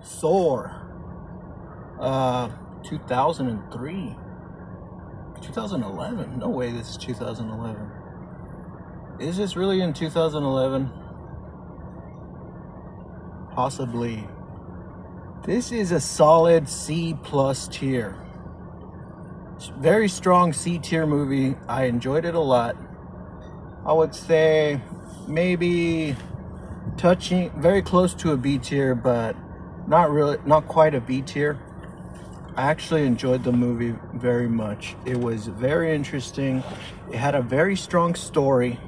Thor, 2003, 2011. No way, this is 2011. Is this really in 2011? Possibly. This is a solid C plus tier. Very strong C tier movie. I enjoyed it a lot. I would say maybe touching very close to a B tier, but not quite a B tier. I actually enjoyed the movie very much. It was very interesting. It had a very strong story.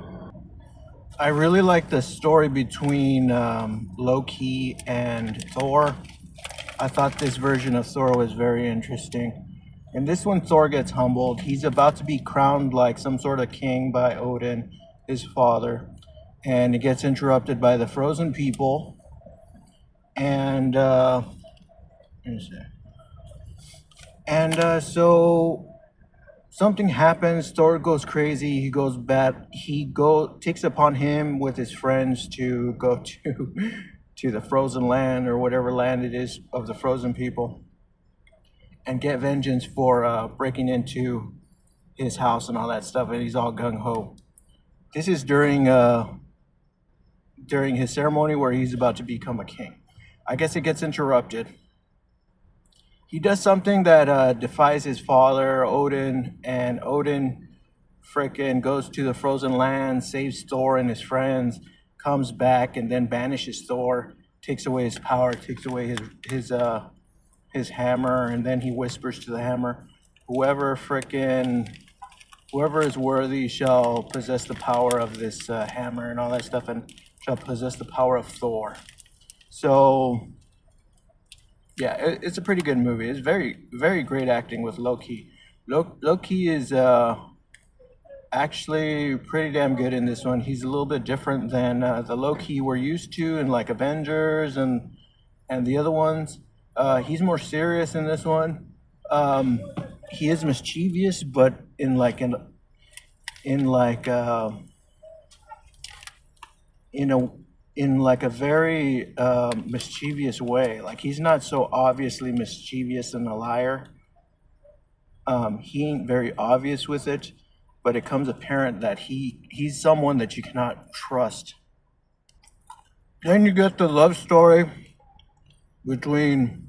I really liked the story between Loki and Thor. I thought this version of Thor was very interesting. In this one, Thor gets humbled. He's about to be crowned like some sort of king by Odin, his father. And it gets interrupted by the frozen people. And, so something happens. Thor goes crazy. He goes bad. Takes upon him with his friends to go to the frozen land, or whatever land it is of the frozen people, and get vengeance for breaking into his house and all that stuff. And he's all gung ho. This is during his ceremony where he's about to become a king. I guess it gets interrupted. He does something that defies his father, Odin, and Odin frickin' goes to the frozen land, saves Thor and his friends, comes back, and then banishes Thor, takes away his power, takes away his hammer, and then he whispers to the hammer, whoever is worthy shall possess the power of this hammer and all that stuff, and shall possess the power of Thor. So yeah, it's a pretty good movie. It's very, very great acting with Loki. Loki is actually pretty damn good in this one. He's a little bit different than the Loki we're used to in like Avengers and the other ones. He's more serious in this one. He is mischievous, but in a very mischievous way. Like, he's not so obviously mischievous and a liar. He ain't very obvious with it, but it comes apparent that he's someone that you cannot trust. Then you get the love story between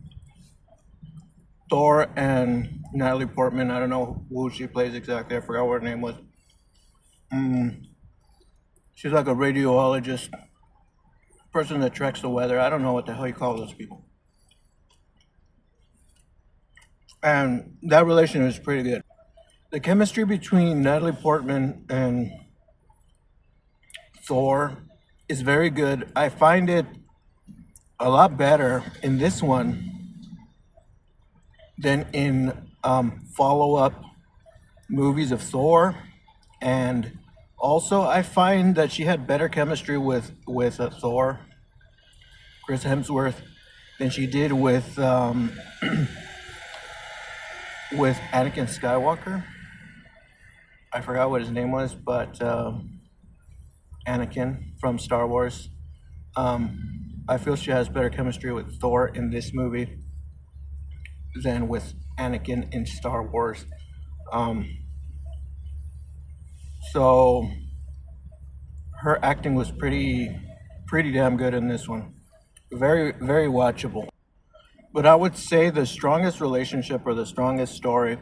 Thor and Natalie Portman. I don't know who she plays exactly. I forgot what her name was. She's like a radiologist, person that tracks the weather. I don't know what the hell you call those people. And that relation is pretty good. The chemistry between Natalie Portman and Thor is very good. I find it a lot better in this one than in follow-up movies of Thor. And also, I find that she had better chemistry with Thor, Chris Hemsworth, than she did with Anakin Skywalker. I forgot what his name was, but Anakin from Star Wars. I feel she has better chemistry with Thor in this movie than with Anakin in Star Wars. So her acting was pretty damn good in this one. Very, very watchable. But I would say the strongest relationship or the strongest story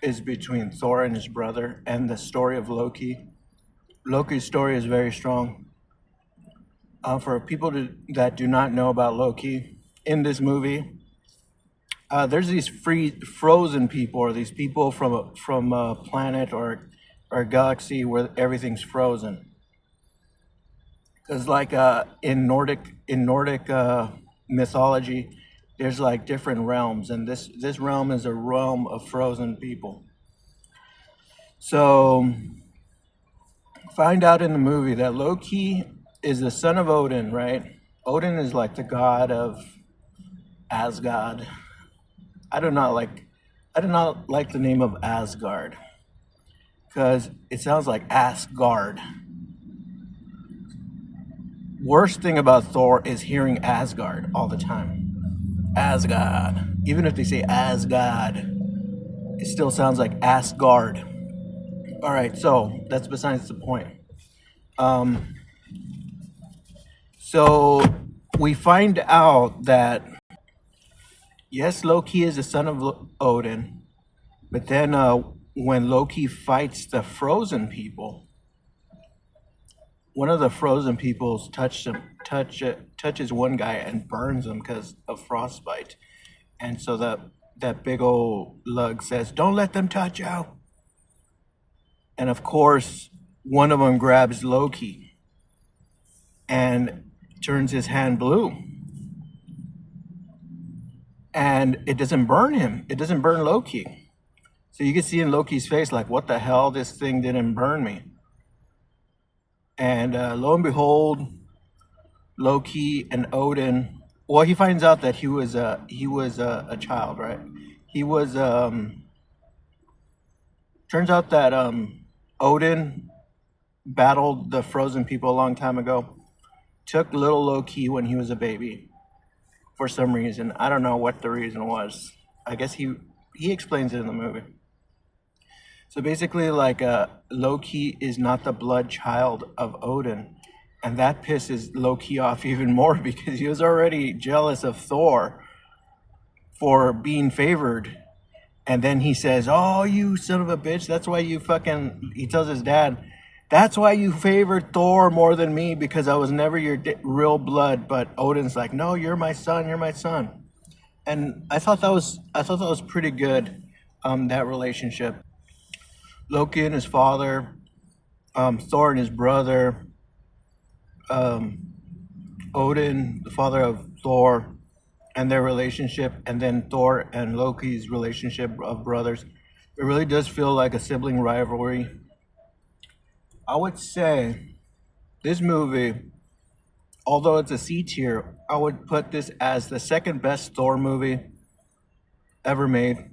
is between Thor and his brother, and the story of Loki. Loki's story is very strong. For people that do not know about Loki, in this movie, there's these frozen people, or these people from a planet or a galaxy where everything's frozen. Because like in Nordic mythology, there's like different realms, and this realm is a realm of frozen people. So find out in the movie that Loki is the son of Odin, right? Odin is like the god of Asgard. I do not like the name of Asgard, because it sounds like Asgard. Worst thing about Thor is hearing Asgard all the time. Asgard. Even if they say Asgard, it still sounds like Asgard. All right, so that's besides the point. Um, so we find out that yes, Loki is the son of Odin, but then when Loki fights the frozen people, one of the frozen peoples touches one guy and burns him because of frostbite. And so that big old lug says, "Don't let them touch you." And of course, one of them grabs Loki and turns his hand blue. And it doesn't burn him. It doesn't burn Loki. So you can see in Loki's face, like, what the hell? This thing didn't burn me. And lo and behold, Loki and Odin. Well, he finds out that he was a child, right? He was. Turns out that Odin battled the frozen people a long time ago. Took little Loki when he was a baby, for some reason. I don't know what the reason was. I guess he explains it in the movie. So basically, like, Loki is not the blood child of Odin. And that pisses Loki off even more because he was already jealous of Thor for being favored. And then he says, "Oh, you son of a bitch, that's why you fucking," he tells his dad, "That's why you favored Thor more than me, because I was never your real blood." But Odin's like, "No, you're my son, you're my son." And I thought that was pretty good, that relationship. Loki and his father, Thor and his brother, Odin, the father of Thor, and their relationship, and then Thor and Loki's relationship of brothers. It really does feel like a sibling rivalry. I would say this movie, although it's a C tier, I would put this as the second best Thor movie ever made.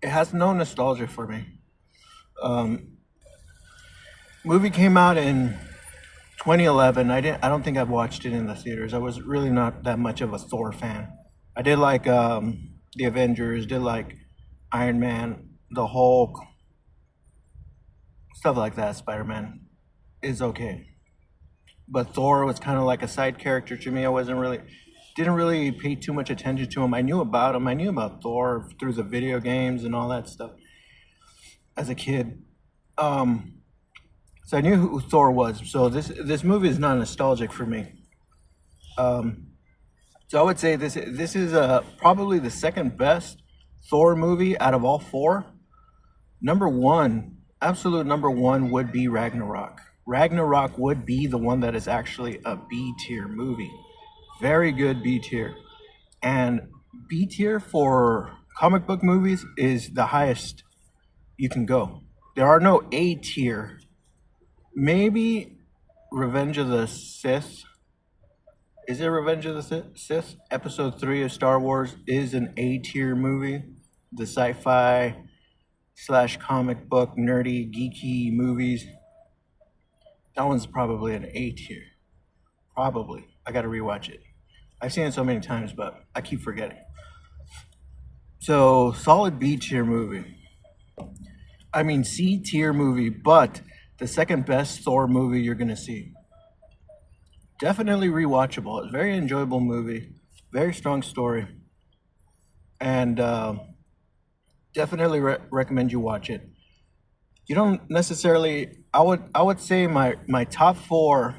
It has no nostalgia for me. Movie came out in 2011. I don't think I've watched it in the theaters. I was really not that much of a Thor fan. I did like the Avengers, did like Iron Man, the Hulk, stuff like that. Spider-Man is okay, but Thor was kind of like a side character to me. Didn't really pay too much attention to him. I knew about him. I knew about Thor through the video games and all that stuff as a kid. So I knew who Thor was. So this movie is not nostalgic for me. So I would say this is probably the second best Thor movie out of all four. Number one, absolute number one, would be Ragnarok. Ragnarok would be the one that is actually a B tier movie. Very good B tier. And B tier for comic book movies is the highest you can go. There are no A tier. Maybe Revenge of the Sith. Is it Revenge of the Sith? Episode 3 of Star Wars is an A tier movie. The sci-fi / comic book nerdy geeky movies. That one's probably an A tier. Probably. I gotta rewatch it. I've seen it so many times, but I keep forgetting. So solid B tier movie. I mean C tier movie, but the second best Thor movie you're gonna see. Definitely rewatchable. It's a very enjoyable movie, very strong story, and definitely recommend you watch it. You don't necessarily. I would say my top 4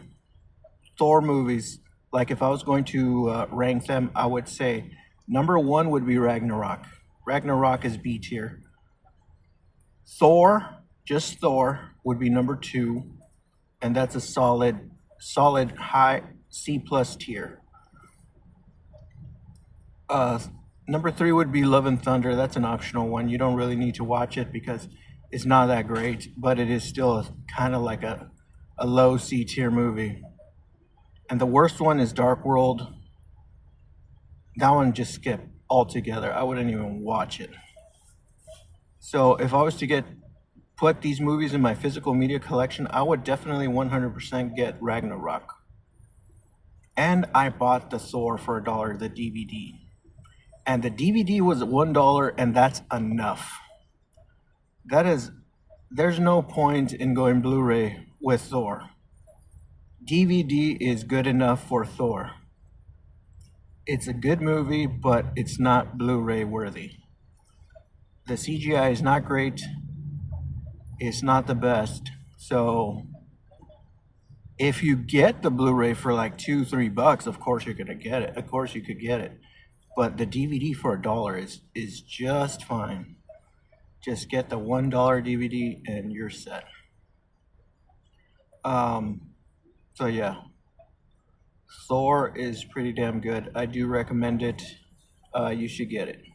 Thor movies. Like if I was going to rank them, I would say number 1 would be Ragnarok. Ragnarok is B tier. Thor, just Thor, would be number 2, and that's a solid high C plus tier. Number 3 would be Love and Thunder. That's an optional one. You don't really need to watch it because it's not that great, but it is still kind of like a low C tier movie. And the worst one is Dark World. That one just skip altogether. I wouldn't even watch it. So if I was to put these movies in my physical media collection, I would definitely 100% get Ragnarok. And I bought the Thor for $1, the DVD. And the DVD was $1, and that's enough. That is, there's no point in going Blu-ray with Thor. DVD is good enough for Thor. It's a good movie, but it's not Blu-ray worthy. The CGI is not great. It's not the best. So if you get the Blu-ray for like $2-3, of course you're gonna get it. Of course you could get it. But the DVD for $1 is just fine. Just get the $1 DVD and you're set. So yeah, Thor is pretty damn good. I do recommend it. You should get it.